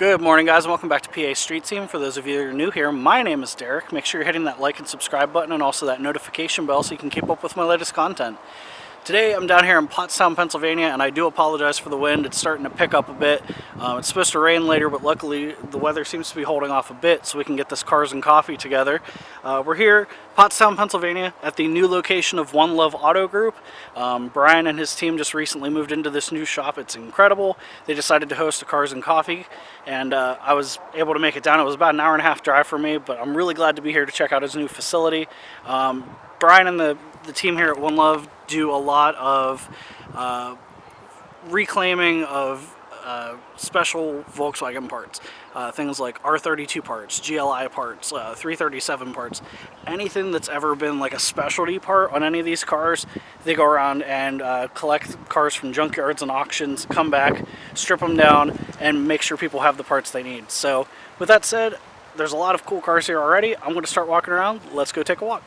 Good morning, guys, and welcome back to PA Street Team. For those of you that are new here, my name is Derek. Make sure you're hitting that like and subscribe button and also that notification bell so you can keep up with my latest content. Today I'm down here in Pottstown, Pennsylvania, and I do apologize for the wind. It's starting to pick up a bit. It's supposed to rain later, but luckily the weather seems to be holding off a bit so we can get this Cars and Coffee together. We're here, Pottstown, Pennsylvania, at the new location of One Love Auto Group. Brian and his team just recently moved into this new shop. It's incredible. They decided to host a Cars and Coffee, and I was able to make it down. It was about an hour and a half drive for me, but I'm really glad to be here to check out his new facility. Brian and the team here at One Love do a lot of reclaiming of special Volkswagen parts. Things like R32 parts, GLI parts, 337 parts. Anything that's ever been like a specialty part on any of these cars, they go around and collect cars from junkyards and auctions, come back, strip them down, and make sure people have the parts they need. So with that said, there's a lot of cool cars here already. I'm going to start walking around. Let's go take a walk.